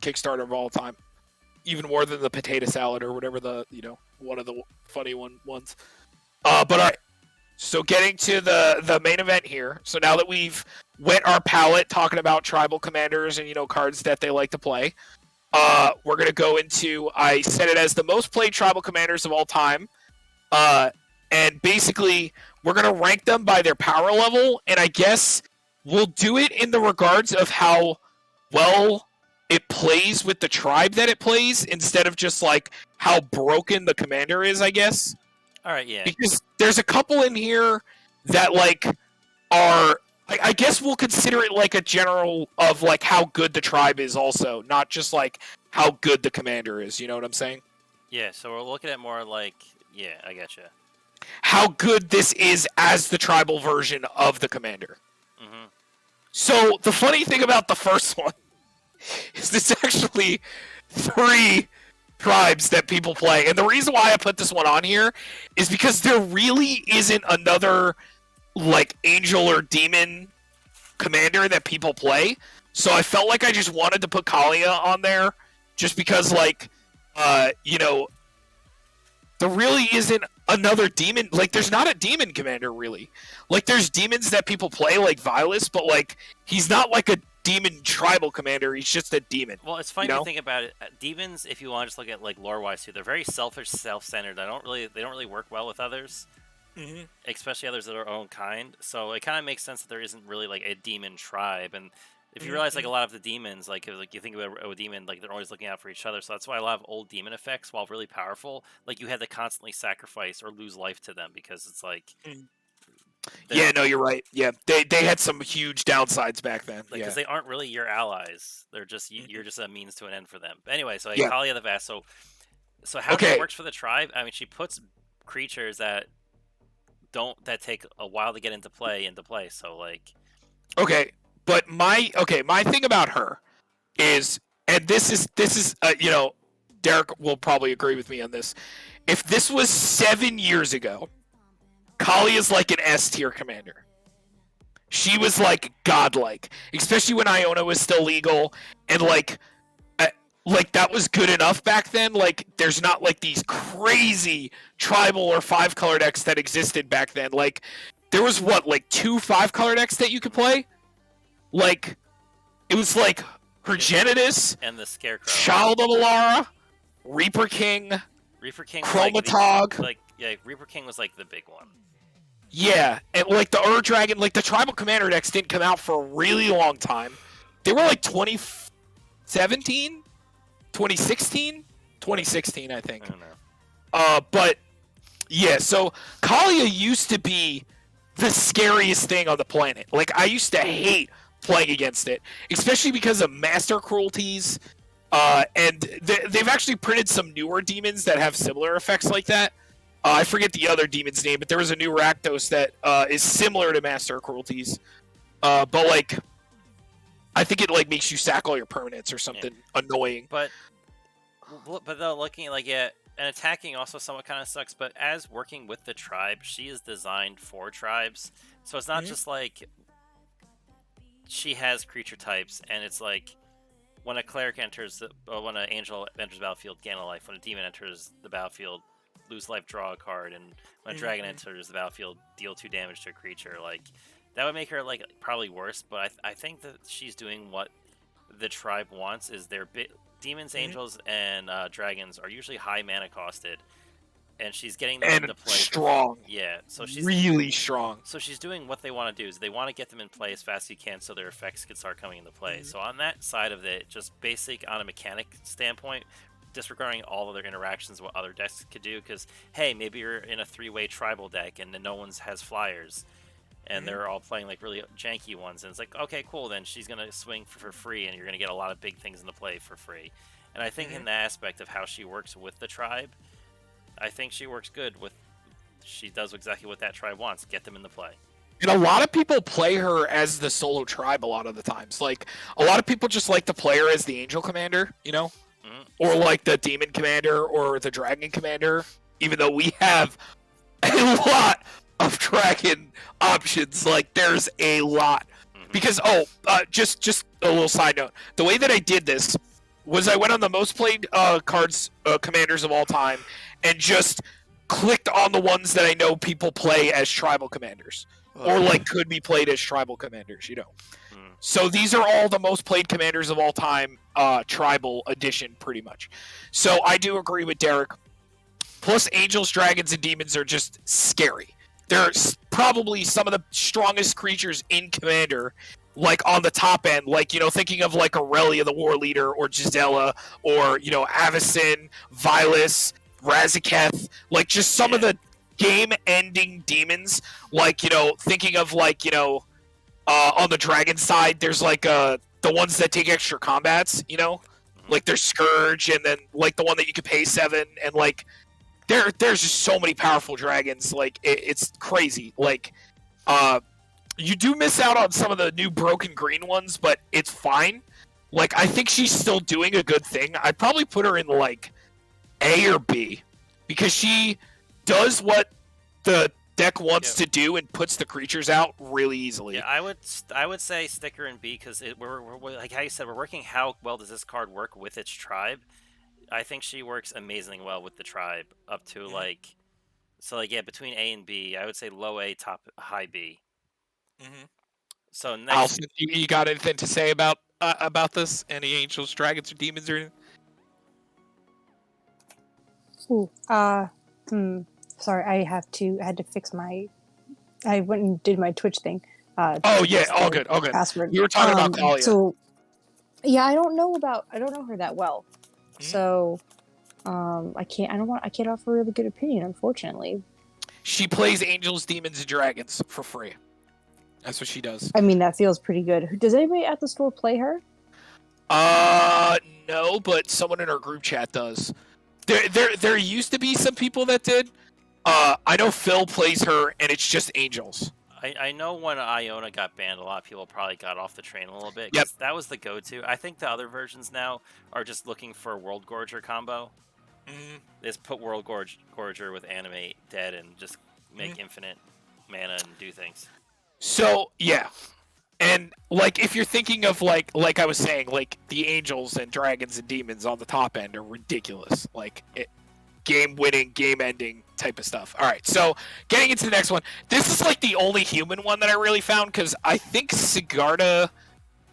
Kickstarter of all time, even more than the potato salad or whatever one of the funny ones. But all right. So getting to the main event here. So now that we've wet our palate talking about tribal commanders and cards that they like to play, we're gonna go into, I set it as the most played tribal commanders of all time, and basically we're gonna rank them by their power level, and I guess we'll do it in the regards of how well it plays with the tribe that it plays, instead of just like how broken the commander is, I guess. All right, yeah. Because there's a couple in here that like are, I guess we'll consider it like a general of like how good the tribe is also, not just like how good the commander is. You know what I'm saying? Yeah, so we're looking at more like, yeah, I gotcha. How good this is as the tribal version of the commander. Mm-hmm. So the funny thing about the first one is there's actually 3 tribes that people play, and the reason why I put this one on here is because there really isn't another like angel or demon commander that people play, so I felt like I just wanted to put Kalia on there just because like there really isn't another demon, like there's not a demon commander really. Like there's demons that people play like Vilas, but like he's not like a demon tribal commander, he's just a demon. Well, it's funny to think about it. Demons, if you want to just look at like lore-wise too, they're very selfish, self-centered. They don't really work well with others, especially others of their own kind. So it kind of makes sense that there isn't really like a demon tribe. And if you realize like a lot of the demons, like you think about a demon, like they're always looking out for each other. So that's why a lot of old demon effects, while really powerful, like you had to constantly sacrifice or lose life to them because it's like. Yeah, no, you're right. Yeah, they had some huge downsides back then. Because they aren't really your allies. They're just you're just a means to an end for them. But anyway, so Kalia the Vast. So how it works for the tribe? I mean, she puts creatures that take a while to get into play. So like. Okay, but my thing about her is, and this is Derek will probably agree with me on this. If this was 7 years ago, Kali is like an S tier commander. She was like godlike, especially when Iona was still legal, and like that was good enough back then. Like there's not like these crazy tribal or 5-color decks that existed back then. Like there was like 2 5-color decks that you could play. Like it was like Progenitus and the Scarecrow, Child of Alara, Reaper King, Chromatog. Reaper King was like the big one. Yeah, and like the Ur-Dragon, like the tribal commander decks didn't come out for a really long time. They were like 2017? 2016? 2016, I think. I don't know. But yeah, so Kalia used to be the scariest thing on the planet. Like I used to hate playing against it, especially because of master cruelties. And they've actually printed some newer demons that have similar effects like that. I forget the other demon's name, but there was a new Rakdos that is similar to Master Cruelties. But like, I think it like makes you sack all your permanents or something annoying. But though looking at and attacking also somewhat kind of sucks. But as working with the tribe, she is designed for tribes, so it's not just like she has creature types, and it's like when a cleric enters, when an angel enters the battlefield, gain a life. When a demon enters the battlefield, lose life, draw a card, and when a dragon enters the battlefield, deal 2 damage to a creature. Like that would make her like probably worse, but I think that she's doing what the tribe wants. Is their demons, angels, and dragons are usually high mana costed, and she's getting them into play strong. So she's really strong. So she's doing what they want to do. Is they want to get them in play as fast as you can, so their effects can start coming into play. So on that side of it, just basic on a mechanic standpoint, disregarding all of their interactions, what other decks could do, because hey, maybe you're in a 3-way tribal deck and then no one has flyers, and they're all playing like really janky ones, and it's like, okay, cool, then she's gonna swing for free, and you're gonna get a lot of big things into play for free. And I think in the aspect of how she works with the tribe, I think she works good with. She does exactly what that tribe wants: get them into play. And a lot of people play her as the solo tribe a lot of the times. Like a lot of people just like to play her as the angel commander, or like the demon commander or the dragon commander, even though we have a lot of dragon options. Like there's a lot. Because just a little side note, the way that I did this was I went on the most played cards commanders of all time and just clicked on the ones that I know people play as tribal commanders or like could be played as tribal commanders, you know. So these are all the most played commanders of all time, tribal edition, pretty much. So I do agree with Derek. Plus, angels, dragons, and demons are just scary. They're probably some of the strongest creatures in Commander, like on the top end. Like, you know, thinking of like Aurelia, the War Leader, or Gisela, or, you know, Avacyn, Vilas, Razaketh. Like, just some of the game-ending demons. Like, you know, thinking of like, you know, on the dragon side, there's like the ones that take extra combats, you know? Like, there's Scourge, and then like the one that you could pay 7, and like... There's just so many powerful dragons, like, it's crazy. Like, you do miss out on some of the new broken green ones, but it's fine. Like, I think she's still doing a good thing. I'd probably put her in, like, A or B, because she does what the deck wants to do and puts the creatures out really easily. Yeah, I would say stick her in B, because we're like how you said, we're working how well does this card work with its tribe. I think she works amazingly well with the tribe up to like, so like yeah, between A and B, I would say low A, high B. So next, Alison, you got anything to say about this? Any angels, dragons, or demons, or anything? Ooh, sorry, I had to fix my. I went and did my Twitch thing. Oh yeah, all good. Password. You were talking about Talia. So, yeah, I don't know her that well. So, I can't offer a really good opinion, unfortunately. She plays angels, demons, and dragons for free. That's what she does. I mean, that feels pretty good. Does anybody at the store play her? No, but someone in our group chat does. There used to be some people that did. I know Phil plays her, and it's just angels. I know when Iona got banned, a lot of people probably got off the train a little bit. Yep. That was the go-to. I think the other versions now are just looking for a World Gorger combo. Just put World Gorger with Animate Dead and just make infinite mana and do things. So, yeah. And, like, if you're thinking of, like I was saying, like, the angels and dragons and demons on the top end are ridiculous. Like, game-winning, game-ending type of stuff. All right, so getting into the next one. This is like the only human one that I really found, because I think Sigarda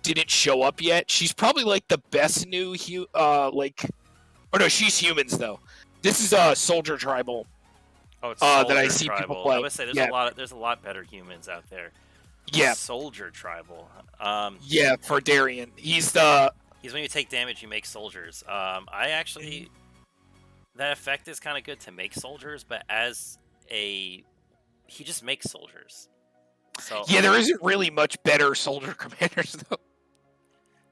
didn't show up yet. She's probably like the best new she's humans though. This is Soldier Tribal. Oh, it's that I see people play. I would say there's a lot better humans out there. Yeah. Soldier Tribal. Yeah, for Darien. He's when you take damage, you make soldiers. I actually. That effect is kind of good to make soldiers, but he just makes soldiers. So yeah, there isn't really much better soldier commanders though.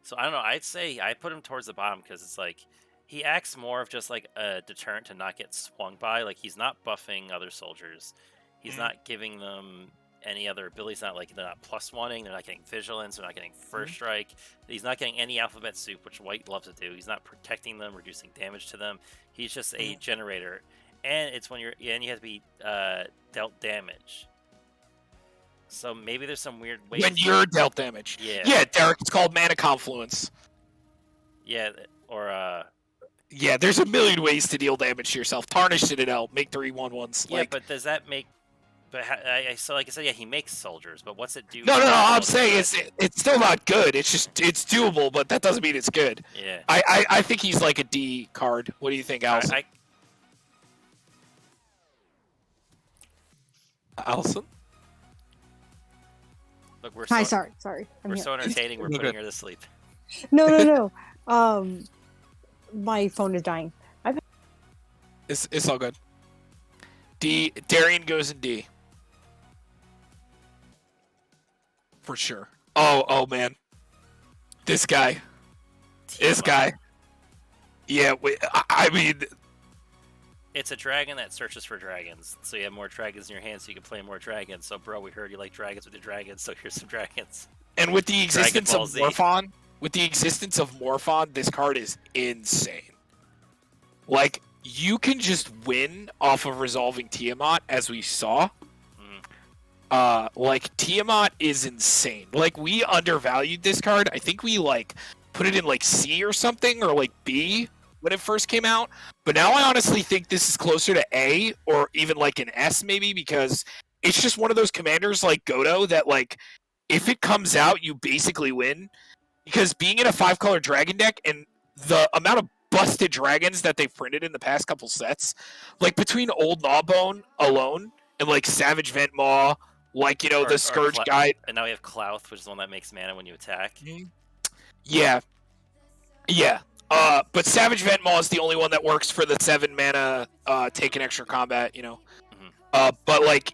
So I don't know. I'd say I put him towards the bottom because it's like he acts more of just like a deterrent to not get swung by. Like he's not buffing other soldiers. He's not giving them any other abilities. Not like they're not +1ing. They're not getting vigilance. They're not getting first strike. He's not getting any alphabet soup, which White loves to do. He's not protecting them, reducing damage to them. He's just a generator, and it's when you have to be dealt damage. So maybe there's some weird way when you're dealt damage. Yeah, Derek. It's called mana confluence. Yeah, or yeah, there's a million ways to deal damage to yourself. Tarnish Citadel, make 3/1/1s. Yeah, but does that make? But so like I said, yeah, he makes soldiers, but what's it do? No. I'm saying it's still not good. It's just it's doable, but that doesn't mean it's good. Yeah. I think he's like a D card. What do you think, Allison? Allison? Look, we're Hi, sorry. We're so entertaining. We're putting her to sleep. No. My phone is dying. It's all good. D. Darien goes in D. For sure. Oh man. This guy. Yeah, I mean... It's a dragon that searches for dragons. So you have more dragons in your hand, so you can play more dragons. So, bro, we heard you like dragons with your dragons, so here's some dragons. And with the existence of Morphon, this card is insane. Like, you can just win off of resolving Tiamat, as we saw. Like, Tiamat is insane. Like, we undervalued this card. I think we, like, put it in like C or something, or like B when it first came out. But now I honestly think this is closer to A or even like an S maybe, because it's just one of those commanders like Godo that like if it comes out, you basically win. Because being in a 5-color dragon deck and the amount of busted dragons that they've printed in the past couple sets, like between Old Gnawbone alone and like Savage Vent Maw, like the Scourge Guide. And now we have Clouth, which is the one that makes mana when you attack. Yeah. But Savage Vent Maw is the only one that works for the 7 mana take an extra combat, but like,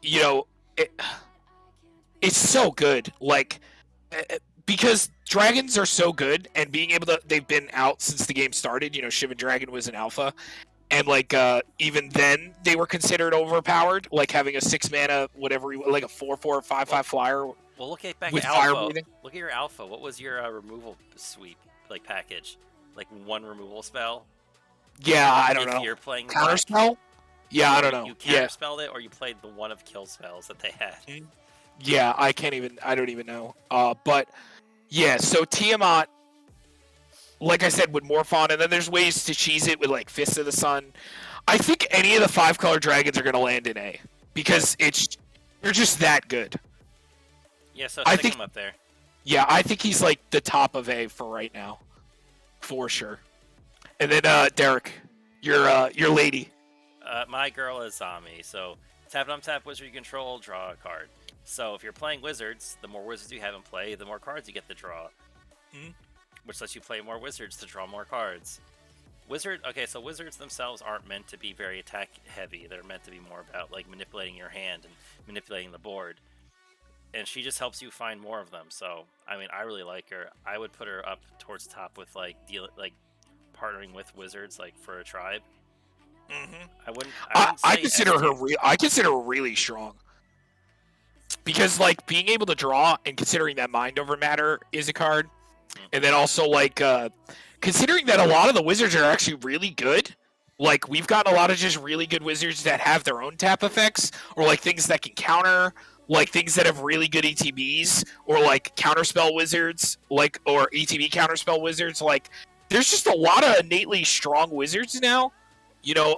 it's so good. Like, because dragons are so good, and being able to, they've been out since the game started. Shivan Dragon was an alpha, and like even then they were considered overpowered. Like having a 6 mana whatever, like a 4/4 5/5 flyer. Well, look at back with at fire Alpha. breathing. Look at your Alpha. What was your removal sweep like package? Like 1 removal spell? Yeah, I don't if know. You're playing Counterspell? Yeah, I don't know. You counterspelled it, or you played the one of kill spells that they had. Yeah, I don't even know. But yeah, so Tiamat, like I said, would morph on, and then there's ways to cheese it with like Fist of the Sun. I think any of the 5-color dragons are gonna land in A because they're just that good. Yeah, so I stick think him up there. Yeah, I think he's like the top of A for right now, for sure. And then Derek, your lady. My girl is Zami. So tap and untap wizard you control, draw a card. So if you're playing wizards, the more wizards you have in play, the more cards you get to draw. Which lets you play more wizards to draw more cards. So wizards themselves aren't meant to be very attack heavy. They're meant to be more about like manipulating your hand and manipulating the board. And she just helps you find more of them. So I mean, I really like her. I would put her up towards top with like partnering with wizards like for a tribe. I wouldn't. I consider her. I consider her really strong. Because like being able to draw and considering that Mind Over Matter is a card, and then also like considering that a lot of the wizards are actually really good. Like we've gotten a lot of just really good wizards that have their own tap effects, or like things that can counter, like things that have really good ETBs, or like counterspell wizards, like or ETB counterspell wizards. Like there's just a lot of innately strong wizards now.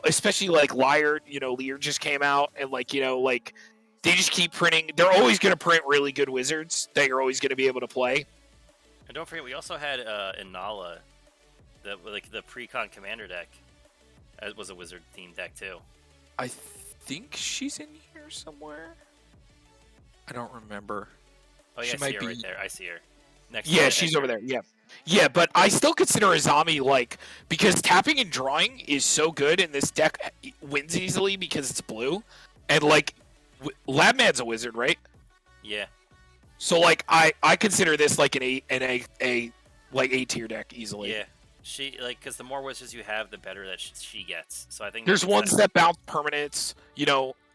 Especially like Liard. Liard just came out, and like like. They just keep printing. They're always going to print really good wizards that you're always going to be able to play. And don't forget, we also had Inala, the pre-con commander deck. It was a wizard themed deck too. I think she's in here somewhere. I don't remember. Oh yeah, I see her right there. I see her. Yeah, she's over there. Yeah, but I still consider Azami like because tapping and drawing is so good, and this deck wins easily because it's blue, and like. Labman's a wizard, right? Yeah. So like I consider this like an A like A tier deck easily. Yeah. She because the more wizards you have, the better that she gets. So I think there's ones that bounce permanents,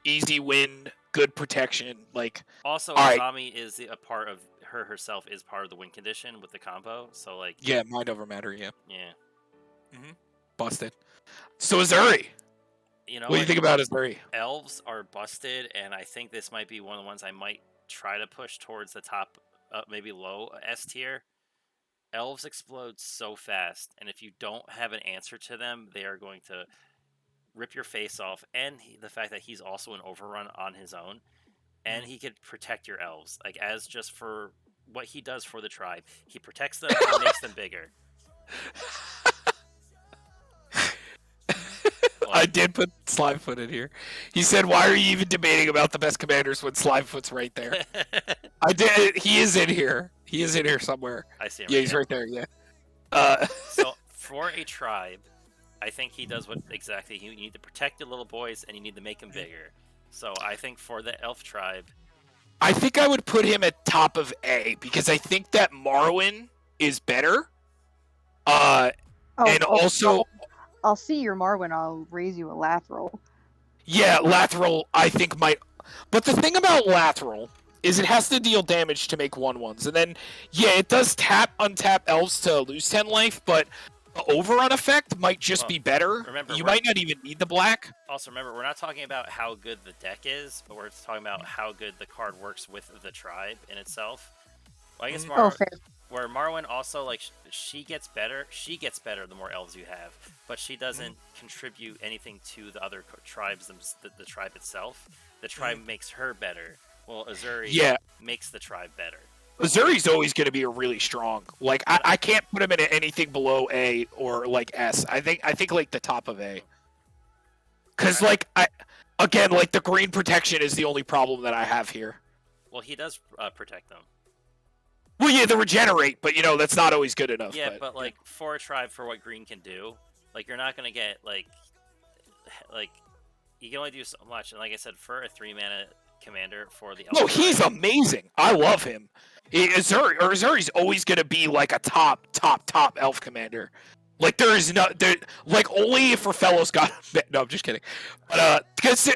easy win, good protection. Like also Azami is a part of her herself is part of the win condition with the combo. So like Mind Over Matter. Yeah. Busted. So Azuri. What do you think about Azuri? Elves are busted, and I think this might be one of the ones I might try to push towards the top, maybe low S tier. Elves explode so fast, and if you don't have an answer to them, they are going to rip your face off. And the fact that he's also an overrun on his own, and he could protect your elves, like as just for what he does for the tribe. He protects them and makes them bigger. I did put Slimefoot in here. He said, "Why are you even debating about the best commanders when Slimefoot's right there?" I did. He is in here. He is in here somewhere. I see him. Yeah, he's right there. Yeah. So for a tribe, I think he does what exactly you need to protect the little boys, and you need to make them bigger. So I think for the elf tribe, I think I would put him at top of A because I think that Marwyn is better. Also. I'll see your Marwyn. I'll raise you a Lathril. Yeah, Lathril, I think might. But the thing about Lathril is it has to deal damage to make 1/1s. And then, yeah, it does untap elves to lose 10 life, but the overrun effect might just be better. Remember, you might not even need the black. Also, remember, we're not talking about how good the deck is, but we're talking about how good the card works with the tribe in itself. Well, I guess Where Marwyn also like she gets better. She gets better the more elves you have, but she doesn't contribute anything to the other tribes. The tribe itself. The tribe makes her better. Well, Azuri makes the tribe better. Azuri's always going to be a really strong. Like I can't put him in anything below A or like S. I think like the top of A. Because like again like the green protection is the only problem that I have here. Well, he does protect them. Well, yeah, the regenerate, but that's not always good enough. Yeah, but like for a tribe, for what green can do, like you're not gonna get like you can only do so much. And like I said, for a 3-mana commander for the no, he's amazing. I love him. Azuri's always gonna be like a top elf commander. Like there is no like only if Rafello's got no, I'm just kidding. But because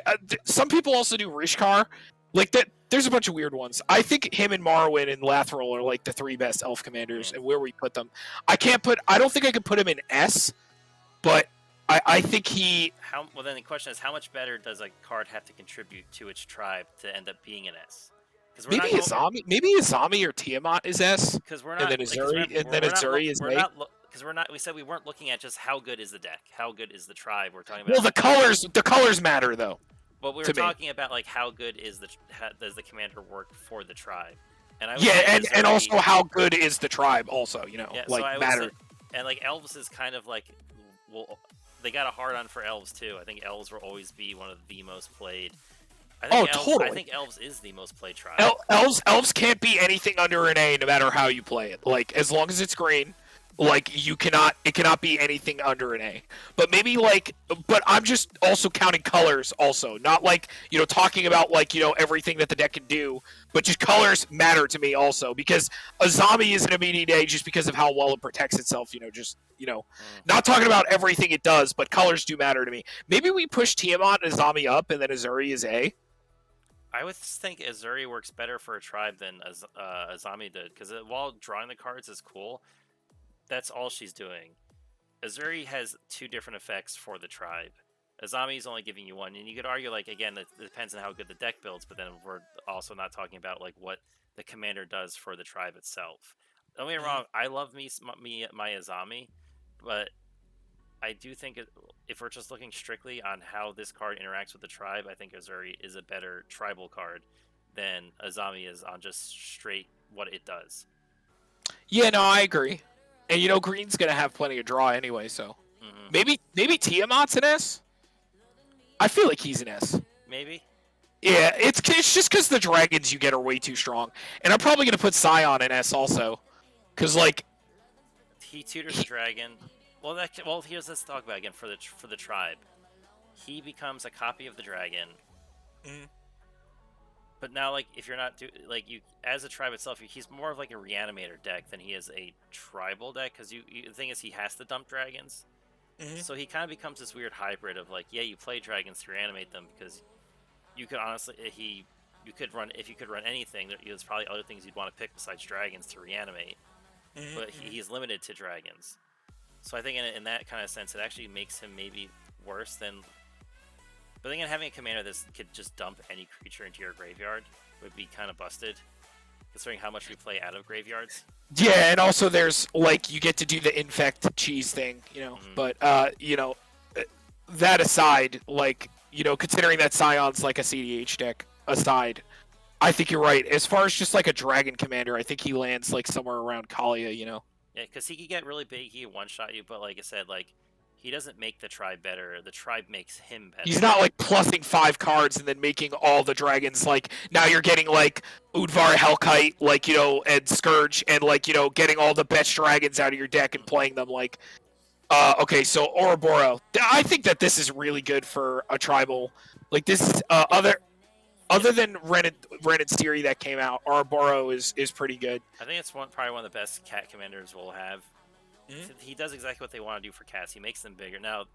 some people also do Rishkar, like that. There's a bunch of weird ones. I think him and Marwyn and Lathril are like the 3 best elf commanders, and where we put them. I don't think I could put him in S, but I think he. Well, then the question is, how much better does a card have to contribute to its tribe to end up being an S? Maybe Azami or Tiamat is S. Because we're not. And then Azuri is A. Because we're not. We said we weren't looking at just how good is the deck, how good is the tribe. We're talking about. Well, the colors matter though. But we were talking about like how good is does the commander work for the tribe, and and also how good is the tribe also like matter. And like Elves is kind of like they got a hard on for Elves too. I think Elves will always be one of the most played. Totally. I think Elves is the most played tribe. Elves can't be anything under an A no matter how you play it. Like as long as it's green. Like it cannot be anything under an A. But maybe but I'm just also counting colors also, not like talking about like everything that the deck can do, but just colors matter to me also because Azami is an immediate A just because of how well it protects itself. Not talking about everything it does, but colors do matter to me. Maybe we push Tiamat and Azami up, and then Azuri is A. I would think Azuri works better for a tribe than Azami did because while drawing the cards is cool. That's all she's doing. Azuri has 2 different effects for the tribe. Azami's only giving you 1, and you could argue, like, again, it depends on how good the deck builds, but then we're also not talking about, like, what the commander does for the tribe itself. Don't get me wrong, I love my Azami, but I do think if we're just looking strictly on how this card interacts with the tribe, I think Azuri is a better tribal card than Azami is on just straight what it does. Yeah, no, I agree. And green's gonna have plenty of draw anyway, so maybe Tiamat's an S. I feel like he's an S. Maybe. Yeah, it's just because the dragons you get are way too strong, and I'm probably gonna put Scion in S also, because like he tutors a dragon. Well, let's talk about it again for the tribe. He becomes a copy of the dragon. But now, like, if you're not as a tribe itself, he's more of like a reanimator deck than he is a tribal deck. Because the thing is, he has to dump dragons, so he kind of becomes this weird hybrid of like, yeah, you play dragons to reanimate them because you could honestly, if you could run anything, there's probably other things you'd want to pick besides dragons to reanimate. But he's limited to dragons, so I think in that kind of sense, it actually makes him maybe worse than. But then having a commander that could just dump any creature into your graveyard would be kind of busted, considering how much we play out of graveyards. Yeah, and also there's like you get to do the infect cheese thing, But that aside, like considering that Scion's like a CDH deck aside, I think you're right. As far as just like a dragon commander, I think he lands like somewhere around Kalia, Yeah, because he could get really big, he can one-shot you, but like I said, like. He doesn't make the tribe better. The tribe makes him better. He's not like plussing 5 cards and then making all the dragons like now you're getting like Udvar Hellkite, like and Scourge, and like getting all the best dragons out of your deck and playing them like. Okay, so Auroboro. I think that this is really good for a tribal. Like this is other than Ren and Siri that came out. Auroboro is pretty good. I think it's probably one of the best cat commanders we'll have. He does exactly what they want to do for cats. He makes them bigger. Now,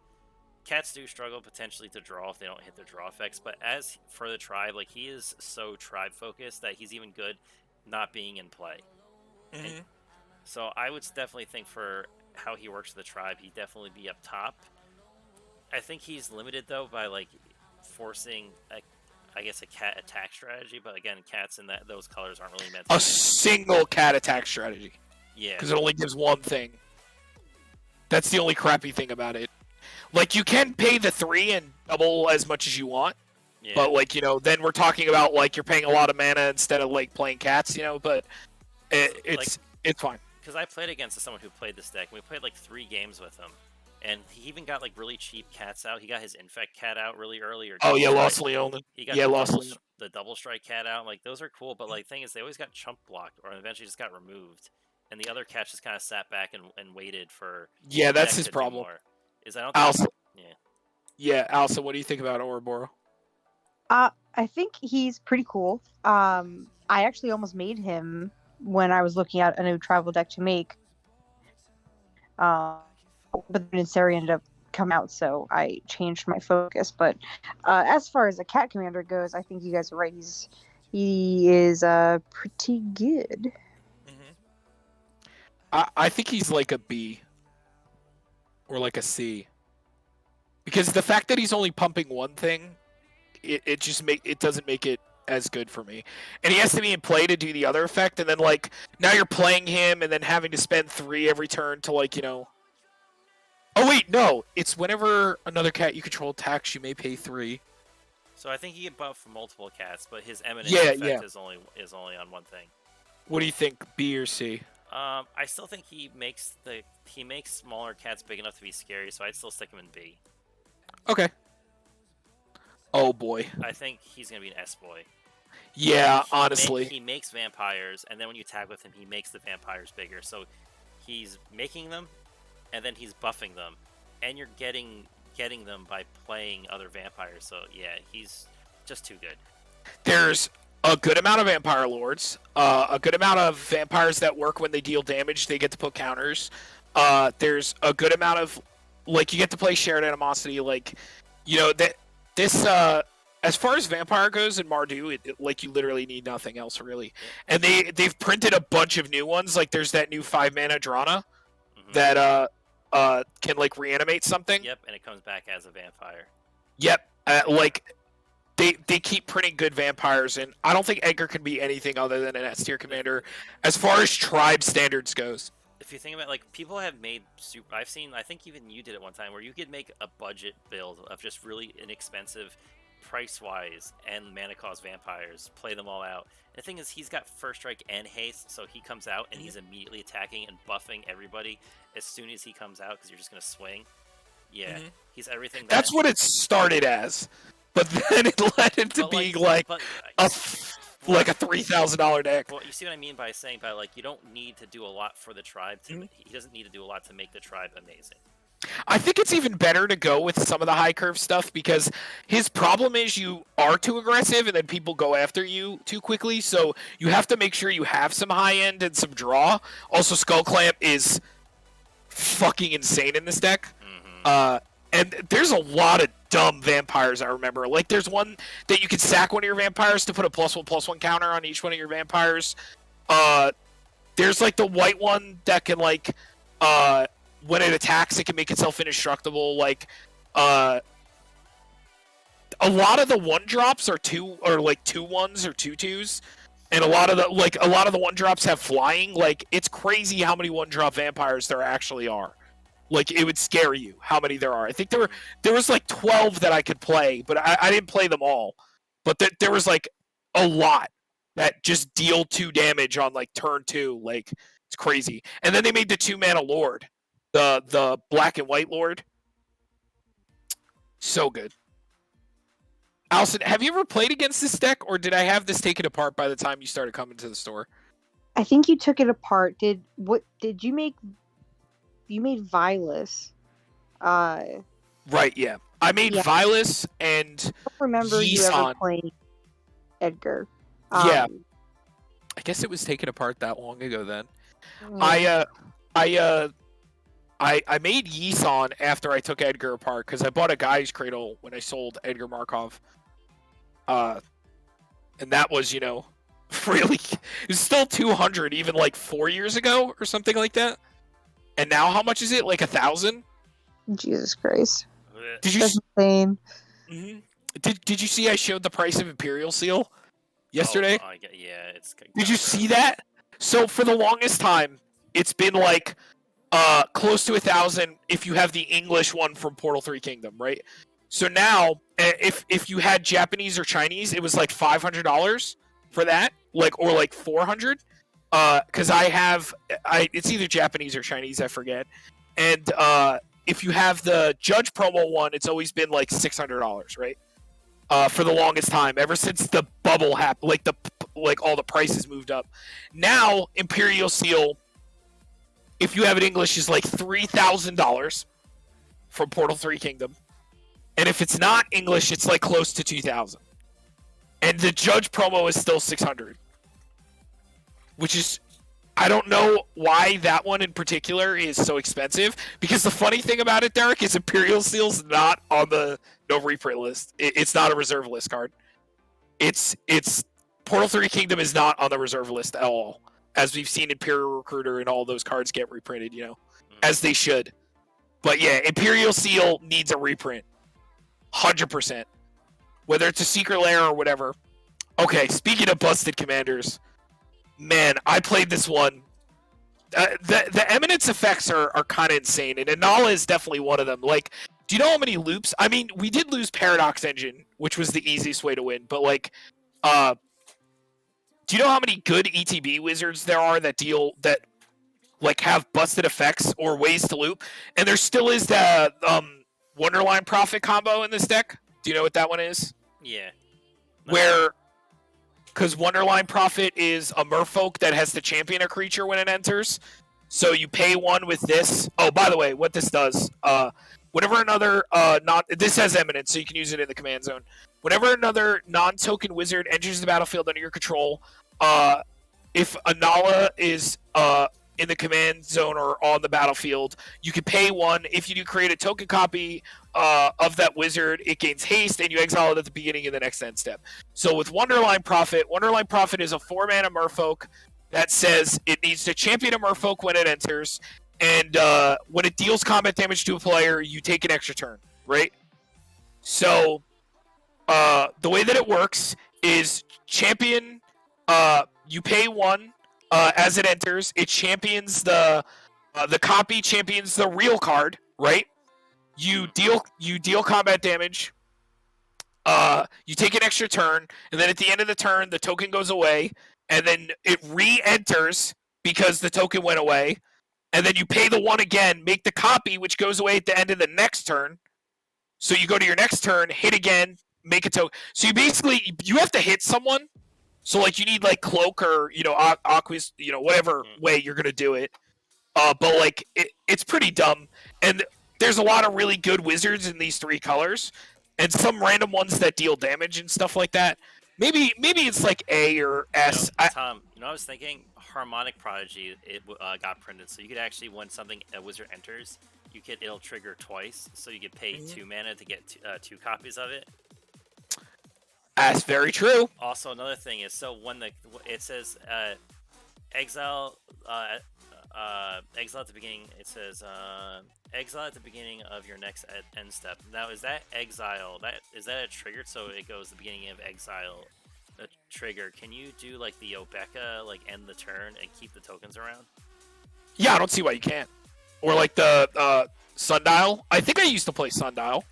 cats do struggle potentially to draw if they don't hit their draw effects, but as for the tribe, like he is so tribe focused that he's even good not being in play. So I would definitely think for how he works with the tribe, he'd definitely be up top. I think he's limited though by like forcing I guess a cat attack strategy, but again, cats in those colors aren't really meant to a single cat attack strategy. Yeah. because it only gives one thing. That's the only crappy thing about it. Like, you can pay the 3 and double as much as you want, Yeah. but, like, you know, then we're talking about, like, you're paying a lot of mana instead of, like, playing cats, you know, but it's fine. Because I played against someone who played this deck. We played like 3 games with him, and he even got like really cheap cats out. He got his Infect cat out really early. Or Oh, yeah, Double Lost Strike. Leona. He got Yeah, Lost Leona. the double strike cat out. Like, those are cool, but like, thing is, they always got chump blocked, or eventually just got removed. And the other cats just kind of sat back and waited for. Yeah, that's deck his to do problem. more. Is I don't think. Alsa, Yeah. yeah, Alsa, what do you think about Ouroboro? I think he's pretty cool. I actually almost made him when I was looking at a new tribal deck to make. But then Sari ended up coming out, so I changed my focus. But as far as a cat commander goes, I think you guys are right. He is pretty good. I think he's like a B or like a C, because the fact that he's only pumping one thing, it doesn't make it as good for me. And he has to be in play to do the other effect, and then like now you're playing him and then having to spend 3 every turn to, like, you know. Oh wait, no, it's whenever another cat you control attacks, you may pay 3. So I think he get buffed from multiple cats, but his Eminence Yeah, effect yeah. is only on one thing. What do you think, B or C? I still think he makes smaller cats big enough to be scary, so I'd still stick him in B. Okay. Oh boy. I think he's gonna be an S boy. Yeah, honestly. He makes vampires, and then when you tag with him, he makes the vampires bigger. So he's making them, and then he's buffing them, and you're getting them by playing other vampires. So yeah, he's just too good. There's a good amount of vampire lords, a good amount of vampires that work when they deal damage. They get to put counters. There's a good amount of, like, you get to play shared animosity. Like, you know, that this as far as vampire goes in Mardu, like, you literally need nothing else really. And they've printed a bunch of new ones. Like, there's that new 5-mana Drana that can, like, reanimate something. Yep, and it comes back as a vampire. Yep, like. They keep printing good vampires, and I don't think Edgar can be anything other than an S-tier commander as far as tribe standards goes. If you think about, like, people have made I think even you did it one time, where you could make a budget build of just really inexpensive, price-wise, and mana cost vampires, play them all out. And the thing is, he's got first strike and haste, so he comes out and he's immediately attacking and buffing everybody as soon as he comes out, because you're just going to swing. Yeah, he's everything. That's what it started as. But then it led into being like a $3,000 deck. Well, you see what I mean by saying, but like, you don't need to do a lot for the tribe. He doesn't need to do a lot to make the tribe amazing. I think it's even better to go with some of the high curve stuff, because his problem is you are too aggressive and then people go after you too quickly. So you have to make sure you have some high end and some draw. Also, Skull Clamp is fucking insane in this deck. And there's a lot of dumb vampires, I remember. Like, there's one that you can sack one of your vampires to put a +1/+1 counter on each one of your vampires. There's, like, the white one that can, like, when it attacks, it can make itself indestructible. Like, a lot of the 1-drops are 2/1s or 2/2s. And a lot of the 1-drops have flying. Like, it's crazy how many 1-drop vampires there actually are. Like, it would scare you how many there are. I think there was like 12 that I could play, but I didn't play them all. But there was like a lot that just deal 2 damage on like turn 2. Like, it's crazy. And then they made the 2-mana Lord, the black and white Lord. So good. Allison, have you ever played against this deck, or did I have this taken apart by the time you started coming to the store? I think you took it apart. Did you make? You made Vilas. Right, yeah. I made Vilas and I don't remember you ever playing Edgar. Yeah. I guess it was taken apart that long ago then. I made Yisan after I took Edgar apart, because I bought a Guy's Cradle when I sold Edgar Markov. And that was, you know, really, it was still 200 even like 4 years ago or something like that. And now how much is it? Like 1,000? Jesus Christ. Did you? That's insane. Did you see I showed the price of Imperial Seal yesterday? Yeah, it's. Did you see that? So for the longest time, it's been like close to 1,000 if you have the English one from Portal 3 Kingdom, right? So now, if you had Japanese or Chinese, it was like $500 for that, or like 400. Because it's either Japanese or Chinese, I forget. And if you have the Judge promo one, it's always been like $600, right? For the longest time, ever since the bubble happened, like all the prices moved up. Now Imperial Seal, if you have it English, is like $3,000 from Portal 3 Kingdom. And if it's not English, it's like close to 2,000. And the Judge promo is still 600. Which is, I don't know why that one in particular is so expensive. Because the funny thing about it, Derek, is Imperial Seal's not on the no reprint list. It's not a reserve list card. It's Portal 3 Kingdom is not on the reserve list at all. As we've seen Imperial Recruiter and all those cards get reprinted, as they should. But yeah, Imperial Seal needs a reprint. 100%. Whether it's a secret lair or whatever. Okay, speaking of busted commanders, man, I played this one. The Eminence effects are kind of insane, and Anala is definitely one of them. Like, do you know how many loops? I mean, we did lose Paradox Engine, which was the easiest way to win, but do you know how many good ETB wizards there are that have busted effects or ways to loop? And there still is the Wonderline Profit combo in this deck. Do you know what that one is? Yeah. Because Wonderline Profit is a merfolk that has to champion a creature when it enters. So you pay one with this. Oh, by the way, what this does, whenever another this has Eminence, so you can use it in the command zone. Whenever another non-token wizard enters the battlefield under your control, if Anala is in the command zone or on the battlefield, you can pay one. If you do create a token copy of that wizard, it gains haste, and you exile it at the beginning of the next end step. So with Wonderline Profit is a 4-mana merfolk that says it needs to champion a merfolk when it enters, and when it deals combat damage to a player, you take an extra turn, right? So the way that it works is champion, you pay one as it enters. It champions the copy champions the real card, right? You deal combat damage. You take an extra turn, and then at the end of the turn, the token goes away, and then it re-enters because the token went away, and then you pay the one again, make the copy, which goes away at the end of the next turn. So you go to your next turn, hit again, make a token. So you have to hit someone. So like you need like Cloak or Aquis, whatever way you're gonna do it. But like it's pretty dumb, and there's a lot of really good wizards in these 3 colors, and some random ones that deal damage and stuff like that. Maybe it's like A or S. Tom, I was thinking Harmonic Prodigy. It got printed, so you could actually, when a wizard enters, it'll trigger twice, so you could pay 2 mana to get 2 copies of it. That's very true. Also, another thing is, so when it says exile at the beginning, it says exile at the beginning of your next end step. Now, is that exile? Is that a trigger? So it goes the beginning of exile, a trigger. Can you do like the Obeka, like end the turn and keep the tokens around? Yeah, I don't see why you can't. Or like the Sundial. I think I used to play Sundial.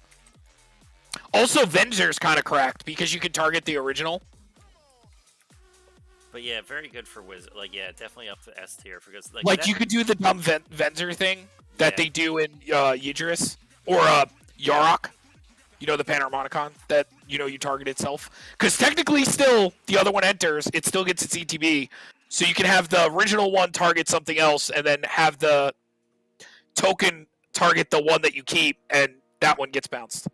Also, Venger's kind of cracked because you can target the original. But yeah, very good for wizard. Like, yeah, definitely up to S tier because you could do the dumb Venzer thing that they do in Yidris or Yarok. The Panharmonicon that you target itself. Because technically, still the other one enters, it still gets its ETB. So you can have the original one target something else, and then have the token target the one that you keep, and that one gets bounced.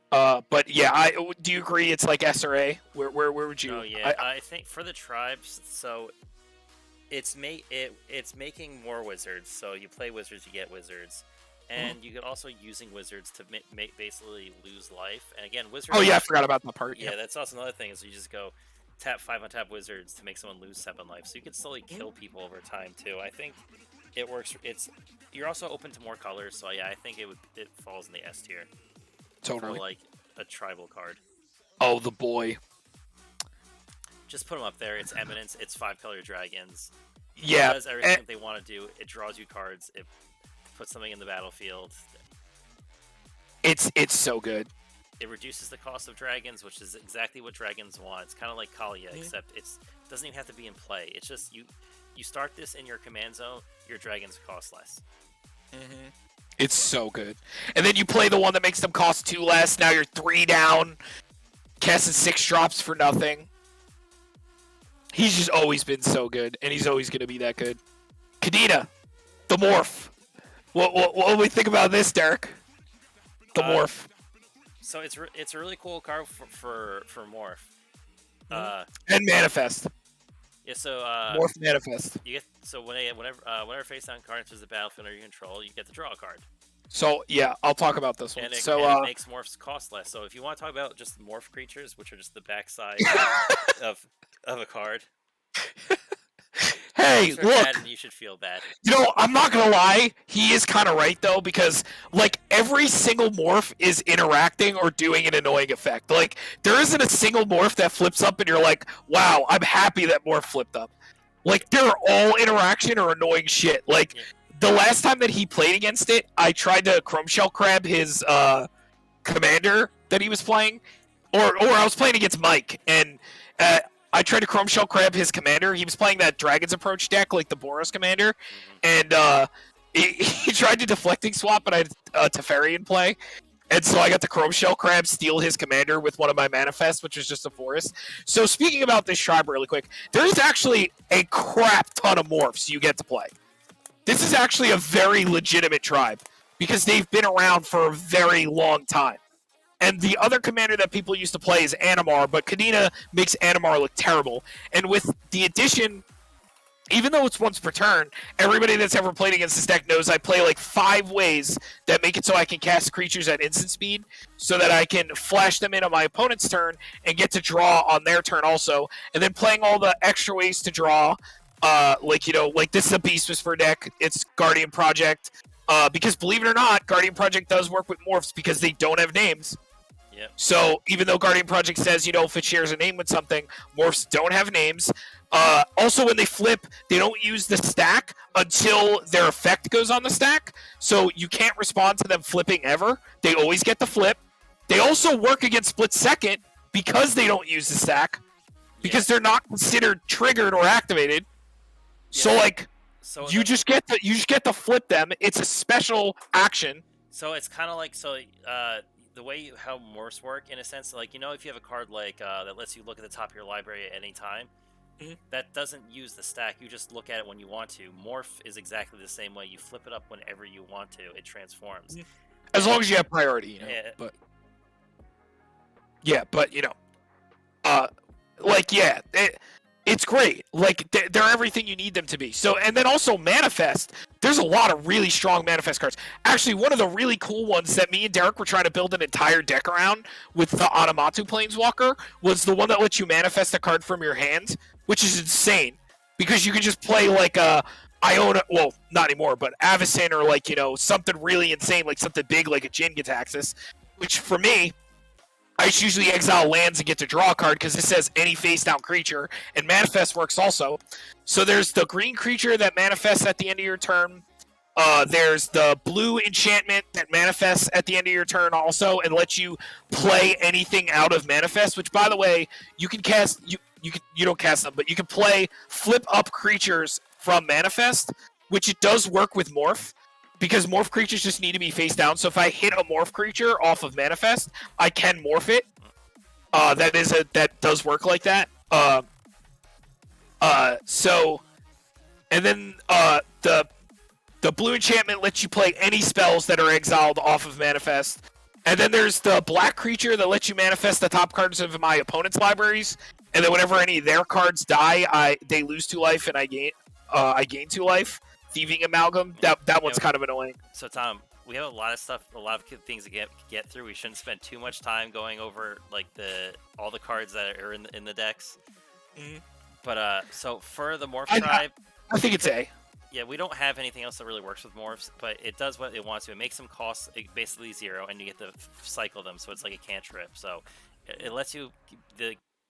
But yeah, do you agree it's like S or A? Where would you? Oh yeah, I think for the tribes, so it's making more wizards. So you play wizards, you get wizards, and you could also using wizards to basically lose life. And again, wizards. Oh yeah, I forgot about that part. Yeah, that's also another thing is you just go tap 5 on tap wizards to make someone lose 7 life, so you can slowly kill people over time too. I think it works. You're also open to more colors, so yeah, I think it falls in the S tier. Totally. For like a tribal card. Oh, the boy. Just put them up there. It's Eminence. It's 5-color dragons. Yeah, It does everything that they want to do. It draws you cards. It puts something in the battlefield. it's so good. It reduces the cost of dragons, which is exactly what dragons want. It's kind of like Kalia, except it doesn't even have to be in play. It's just you start this in your command zone, your dragons cost less. It's so good. And then you play the one that makes them cost 2 less. Now you're 3 down, casting 6 drops for nothing. He's just always been so good, and he's always going to be that good. Kadena the Morph. What do we think about this, Derek? The Morph. So it's a really cool card for Morph. And Manifest. Yeah, so Morph Manifest. you get whenever face down card enters the battlefield under your control, you get to draw a card. So yeah, I'll talk about this one. And it makes morphs cost less. So if you want to talk about just morph creatures, which are just the backside of a card. Hey, look. Bad and you should feel bad. You know, I'm not gonna lie. He is kind of right though, because like every single morph is interacting or doing an annoying effect. Like there isn't a single morph that flips up and you're like, "Wow, I'm happy that morph flipped up." Like they're all interaction or annoying shit. Like the last time that he played against it, I tried to Chrome Shell Crab his commander that he was playing, or I was playing against Mike, and I tried to Chrome Shell Crab his commander. He was playing that Dragon's Approach deck, like the Boros commander, and he tried to deflecting swap, but I had Teferi in play, and so I got the Chrome Shell Crab steal his commander with one of my manifests, which was just a forest. So speaking about this tribe really quick, there's actually a crap ton of morphs you get to play. This is actually a very legitimate tribe, because they've been around for a very long time. And the other commander that people used to play is Animar, but Kadena makes Animar look terrible. And with the addition, even though it's once per turn, everybody that's ever played against this deck knows I play like 5 ways that make it so I can cast creatures at instant speed, so that I can flash them in on my opponent's turn and get to draw on their turn also. And then playing all the extra ways to draw, like this is a Beast Whisperer deck, it's Guardian Project. Because believe it or not, Guardian Project does work with morphs because they don't have names. Yep. So even though Guardian Project says, if it shares a name with something, morphs don't have names. Also, when they flip, they don't use the stack until their effect goes on the stack. So you can't respond to them flipping ever. They always get the flip. They also work against Split Second because they don't use the stack. Because they're not considered triggered or activated. Yeah. So you just get to flip them. It's a special action. So it's kind of like the way how morphs work, in a sense, like if you have a card like that lets you look at the top of your library at any time, that doesn't use the stack. You just look at it when you want to. Morph is exactly the same way. You flip it up whenever you want to. It transforms. As long as you have priority, it's great. Like they're everything you need them to be. So, and then also Manifest. There's a lot of really strong Manifest cards. Actually, one of the really cool ones that me and Derek were trying to build an entire deck around with the Anamatu Planeswalker was the one that lets you manifest a card from your hand, which is insane because you can just play like a Iona, well, not anymore, but Avacyn or something really insane, like something big like a Jin Gitaxis, which for me, I just usually exile lands and get to draw a card because it says any face-down creature, and Manifest works also. So there's the green creature that manifests at the end of your turn. There's the blue enchantment that manifests at the end of your turn also and lets you play anything out of Manifest, which, by the way, you can cast... You don't cast them, but you can play flip-up creatures from Manifest, which it does work with Morph. Because morph creatures just need to be face down, so if I hit a morph creature off of Manifest, I can morph it. That does work like that. And then the blue enchantment lets you play any spells that are exiled off of Manifest. And then there's the black creature that lets you manifest the top cards of my opponent's libraries. And then whenever any of their cards die, they lose 2 life and I gain 2 life. Thieving Amalgam, that one's kind of annoying. So Tom, we have a lot of stuff, a lot of things to get through. We shouldn't spend too much time going over all the cards that are in the decks. But so for the Morph tribe, I think it's A. Yeah, we don't have anything else that really works with morphs, but it does what it wants to. It makes them cost basically 0, and you get to cycle them, so it's like a cantrip. So it lets you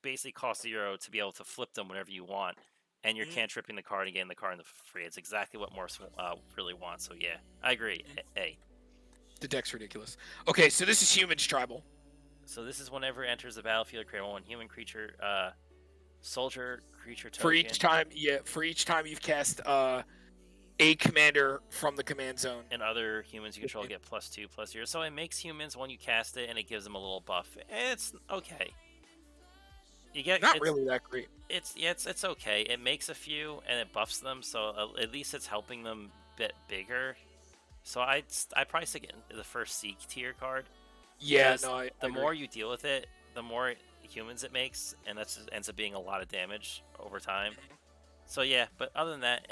basically cost 0 to be able to flip them whenever you want. and you're cantripping the card and getting the card in the free. It's exactly what Morphs really wants. So yeah, I agree. A. The deck's ridiculous. Okay, so this is humans tribal. So this is whenever it enters the battlefield, create one human creature, soldier creature token. For each time you've cast a commander from the command zone. And other humans you control get +2/+0. So it makes humans when you cast it, and it gives them a little buff. It's okay. You get Not really that great. It's okay. It makes a few and it buffs them, so at least it's helping them a bit bigger. So I probably stick it in the first C tier card. Yeah, the more you deal with it, the more humans it makes, and that just ends up being a lot of damage over time. So yeah, but other than that,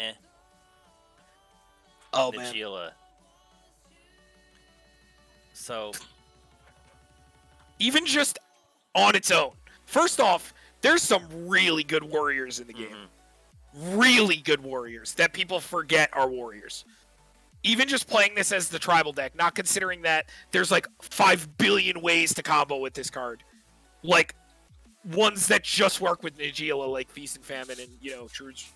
Oh Nagila. man. So even just on its own. First off, there's some really good warriors in the game. Really good warriors that people forget are warriors. Even just playing this as the tribal deck, not considering that there's like 5 billion ways to combo with this card. Like, ones that just work with Nagila, like Feast and Famine and, Trude's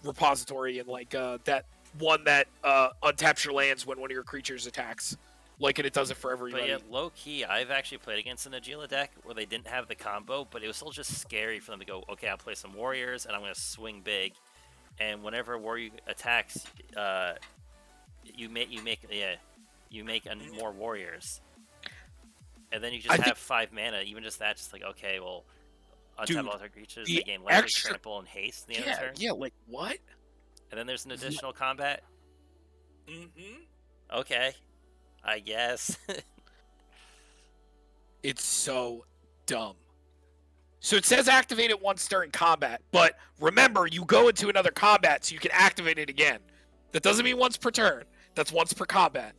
Repository, and like that one that untaps your lands when one of your creatures attacks. Like, and it does it for everybody. But yeah, low-key, I've actually played against a Nagila deck where they didn't have the combo, but it was still just scary for them to go, okay, I'll play some warriors, and I'm going to swing big. And whenever a warrior attacks, you make more warriors. And then you just have 5 mana, even just that, just like, okay, well, untap all their creatures, they gain leverage, trample, and haste in the end of turn. Yeah, like, what? And then there's an additional combat. Okay. I guess. It's so dumb. So it says activate it once during combat, but remember, you go into another combat so you can activate it again. That doesn't mean once per turn. That's once per combat.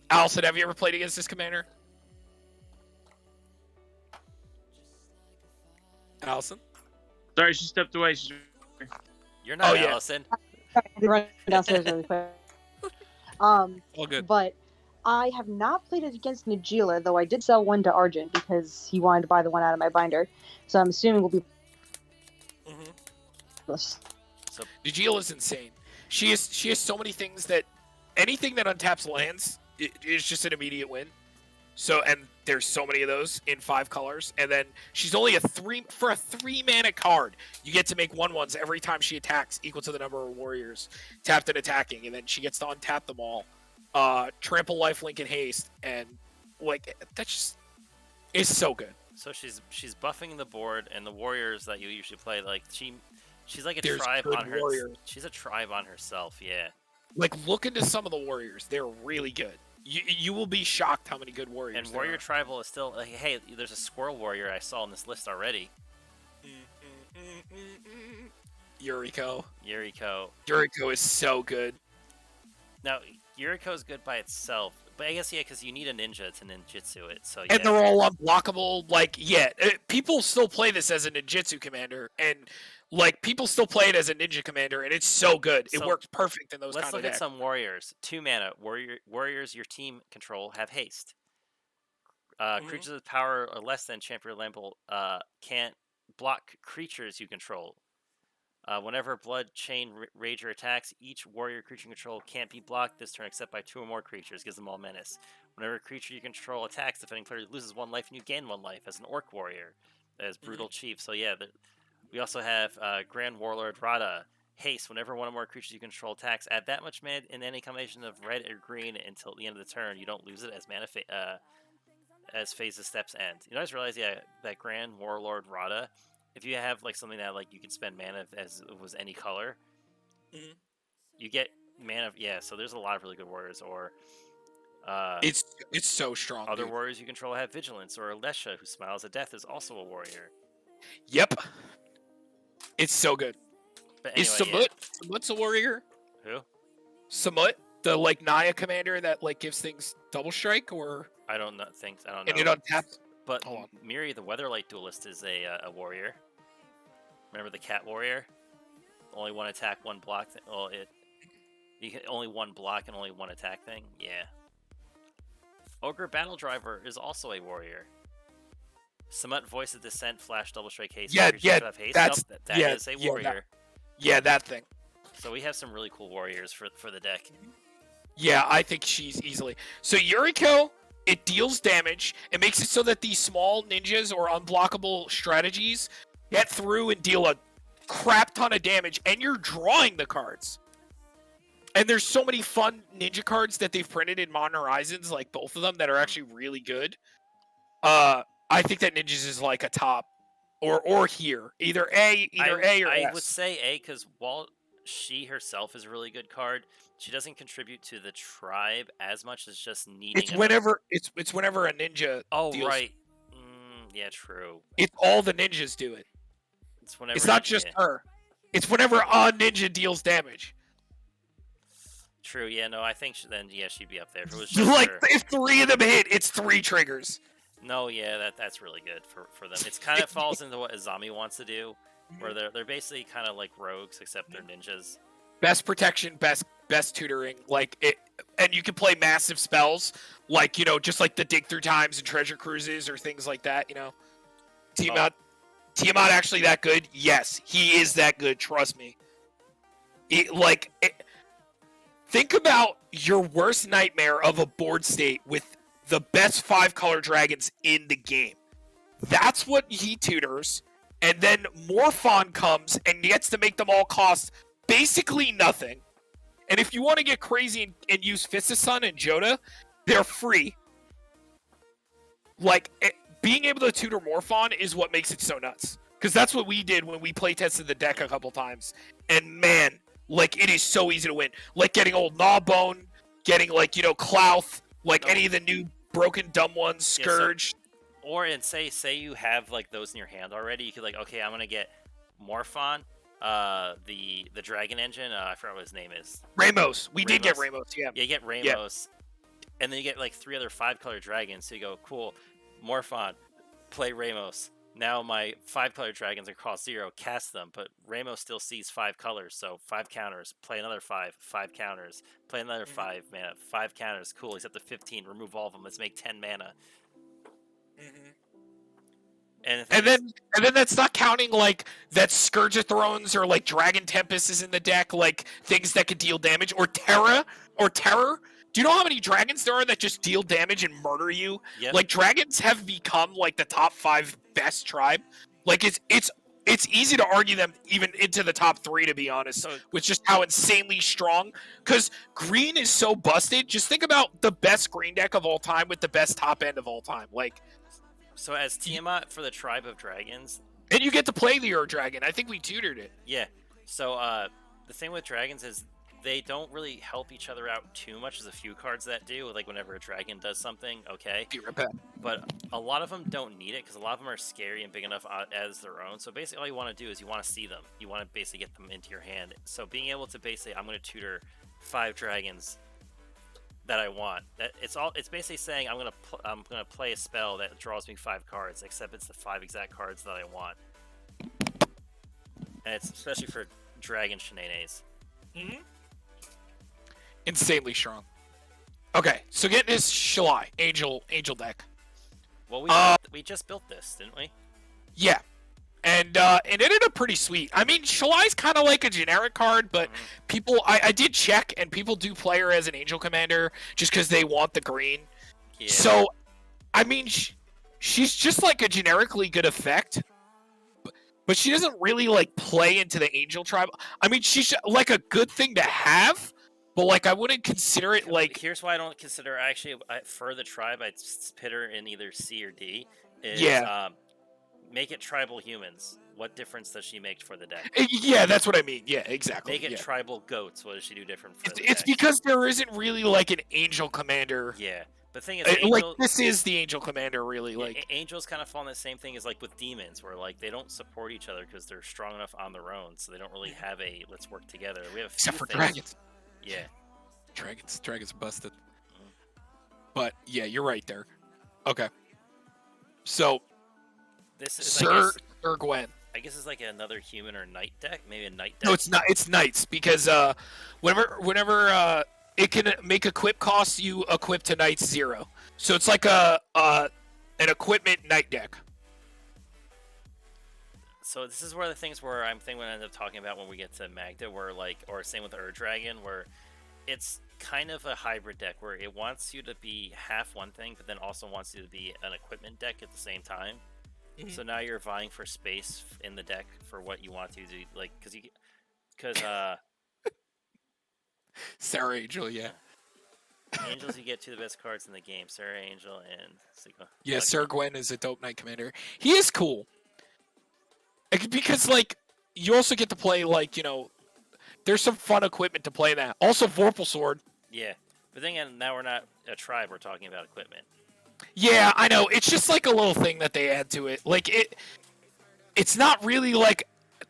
Allison, have you ever played against this commander? Allison? Sorry, she stepped away. You're not Allison. I'm running downstairs really quick. All good. But I have not played it against Nagila, though I did sell one to Argent because he wanted to buy the one out of my binder. So I'm assuming we'll be. So Nagila's insane. She has so many things that anything that untaps lands is just an immediate win. So, and there's so many of those in 5 colors, and then she's only a 3 mana card. You get to make 1/1s every time she attacks, equal to the number of warriors tapped and attacking, and then she gets to untap them all. Trample, lifelink, and haste, and like that's just is so good. So she's buffing the board, and the warriors that you usually play, like she's like a tribe on her. She's a tribe on herself, yeah. Like, look into some of the warriors; they're really good. You will be shocked how many good warriors. And warrior tribal is still like, hey, there's a squirrel warrior I saw on this list already. Yuriko is so good. Now Yuriko is good by itself, but I guess because you need a ninja to ninjutsu it. So and they're all unblockable. Like, people still play this as a ninjutsu commander, and like people still play it as a ninja commander, and it's so good. It works perfect in those kind of decks. Let's look at some warriors. 2 mana warriors your team control have haste. Creatures with power or less than champion level can't block creatures you control. Whenever Blood Chain Rager attacks, each warrior creature you control can't be blocked this turn except by 2 or more creatures. Gives them all menace. Whenever a creature you control attacks, the defending player loses 1 life and you gain 1 life as an orc warrior, as brutal chief. So yeah, we also have Grand Warlord Rada. Haste. Whenever 1 or more creatures you control attacks, add that much mana in any combination of red or green until the end of the turn. You don't lose it as mana as phase of steps end. You guys realize, that Grand Warlord Rada, if you have like something that like you can spend mana as it was any color, you get mana. So there's a lot of really good warriors. Or it's so strong. Other warriors you control have vigilance, or Alesha, who smiles at death, is also a warrior. Yep, it's so good. But anyway, is Samut? Samut's a warrior. Who? Samut, the like Naya commander that like gives things double strike, or I don't know. And it untaps. But Miri, the Weatherlight Duelist, is a warrior. Remember the cat warrior? Only 1 attack, 1 block. You can only 1 block and only 1 attack thing. Yeah. Ogre Battle Driver is also a warrior. Samut, Voice of Descent, Flash, Double Strike, Haste. Yeah, Have haste. That is a warrior. Yeah, that thing. So we have some really cool warriors for the deck. Yeah, I think she's easily. So Yuriko, it deals damage. It makes it so that these small ninjas or unblockable strategies get through and deal a crap ton of damage, and you're drawing the cards. And there's so many fun ninja cards that they've printed in Modern Horizons, like both of them, that are actually really good. I think that ninjas is like a top, or here, either A or I S. would say A because while she herself is a really good card, she doesn't contribute to the tribe as much as just needing. It's whenever it's whenever a ninja. Oh deals. right. Yeah, true. It's all the ninjas do it. It's whenever. It's not just her. It's whenever a ninja deals damage. True. Yeah. No. I think then. Yeah, she'd be up there. If it was just Like her. if 3 of them hit, it's 3 triggers. No. Yeah. That's really good for them. It's kind of falls into what Azami wants to do, where they're basically kind of like rogues except they're ninjas. Best protection, best tutoring, like it, and you can play massive spells, like just like the dig through times and treasure cruises or things like that. Tiamat actually that good? Yes, he is that good. Trust me. Think about your worst nightmare of a board state with the best 5-color dragons in the game. That's what he tutors, and then Morphon comes and gets to make them all cost basically nothing. And if you want to get crazy and use Fist of Sun and Joda, they're free. Being able to tutor Morphon is what makes it so nuts. Because that's what we did when we playtested the deck a couple times. And man, it is so easy to win. Like getting old Gnawbone, getting Clouth, any of the new broken dumb ones, Scourge. Or say you have those in your hand already, you could okay, I'm gonna get Morphon, the dragon engine. I forgot what his name is. Ramos. We did get Ramos. Yeah. Yeah, you get Ramos, and then you get 3 other 5-color dragons. So you go cool, Morphon, play Ramos. Now my 5-color dragons are cost 0. Cast them, but Ramos still sees 5 colors, so 5 counters. Play another 5 counters. Play another 5 mana, 5 counters. Cool. He's up to 15. Remove all of them. Let's make 10 mana. And then that's not counting that Scourge of Thrones or Dragon Tempest is in the deck, things that could deal damage, or Terror. Do you know how many dragons there are that just deal damage and murder you? Yep. Dragons have become the top 5 best tribe. It's easy to argue them even into the top 3, to be honest, with just how insanely strong. Because green is so busted. Just think about the best green deck of all time with the best top end of all time. So as Tiamat for the Tribe of Dragons, and you get to play the Ur Dragon. I think we tutored it. Yeah. So the thing with dragons is they don't really help each other out too much. There's a few cards that do, whenever a dragon does something, okay. But a lot of them don't need it because a lot of them are scary and big enough as their own. So basically, all you want to do is you want to see them. You want to basically get them into your hand. So being able to basically, I'm going to tutor 5 dragons that I want. It's basically saying I'm gonna play a spell that draws me 5 cards, except it's the 5 exact cards that I want. And it's especially for dragon shenanigans. Insanely strong. Okay, so get this Shalai Angel deck. Well, we just built this, didn't we? Yeah. And it ended up pretty sweet. I mean, Shalai's kind of like a generic card, but people, I did check, and people do play her as an Angel Commander just because they want the green. Yeah. So, I mean, she's just a generically good effect, but she doesn't really play into the Angel tribe. I mean, she's a good thing to have, but I wouldn't consider it Here's why I don't consider actually for the tribe. I'd put her in either C or D. Make it tribal humans. What difference does she make for the deck? Yeah, that's what I mean. Yeah, exactly. Make it tribal goats. What does she do different for the deck? It's because there isn't really an Angel Commander. Yeah, the thing is, this is the Angel Commander, really. Angels kind of fall in the same thing as with demons, where they don't support each other because they're strong enough on their own, so they don't really have a let's work together. We have except for dragons. Yeah, dragons busted. But yeah, you're right there. Okay, so. This is Sir Gwen. I guess it's another human or knight deck, maybe a knight deck. No, it's not. It's knights because whenever it can make equip costs, you equip to knights 0. So it's an equipment knight deck. So this is where the things where I'm thinking we'll end up talking about when we get to Magda, where like, or same with Ur Dragon, where it's kind of a hybrid deck where it wants you to be half one thing, but then also wants you to be an equipment deck at the same time. So now you're vying for space in the deck for what you want to do, like because Sarah Angel, yeah. Angels, you get 2 of the best cards in the game, Sarah Angel and Sigma. Yeah, Sir Gwen is a dope Knight Commander. He is cool. Because, like, you also get to play, like, you know, there's some fun equipment to play that. Also, Vorpal Sword. Yeah, but then again, now we're not a tribe, we're talking about equipment. Yeah, I know. It's just like a little thing that they add to it. Like, it's not really like,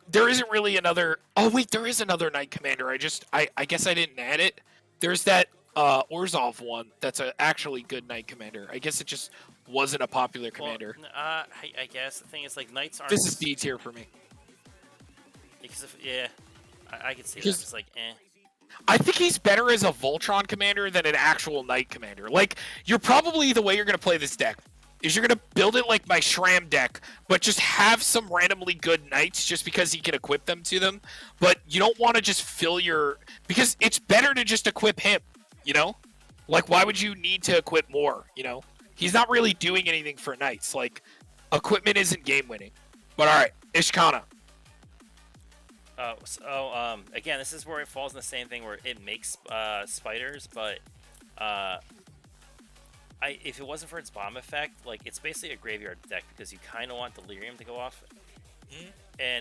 there isn't really another, oh wait, there is another Knight Commander. I guess I didn't add it. There's that Orzhov one that's an actually good Knight Commander. I guess it just wasn't a popular commander. Well, I guess the thing is, like, Knights aren't... This is D tier for me. Because if, yeah, I can see that. Because- It's like, eh. I think he's better as a Voltron commander than an actual Knight commander. Like, you're probably, the way you're going to play this deck is you're going to build it like my Shram deck, but just have some randomly good Knights just because he can equip them to them. But you don't want to just fill your... Because it's better to just equip him, you know? Like, why would you need to equip more, you know? He's not really doing anything for Knights. Like, equipment isn't game-winning. But alright, Ishikana. Again, this is where it falls in the same thing where it makes spiders, but if it wasn't for its bomb effect, like, it's basically a graveyard deck because you kind of want Delirium to go off. And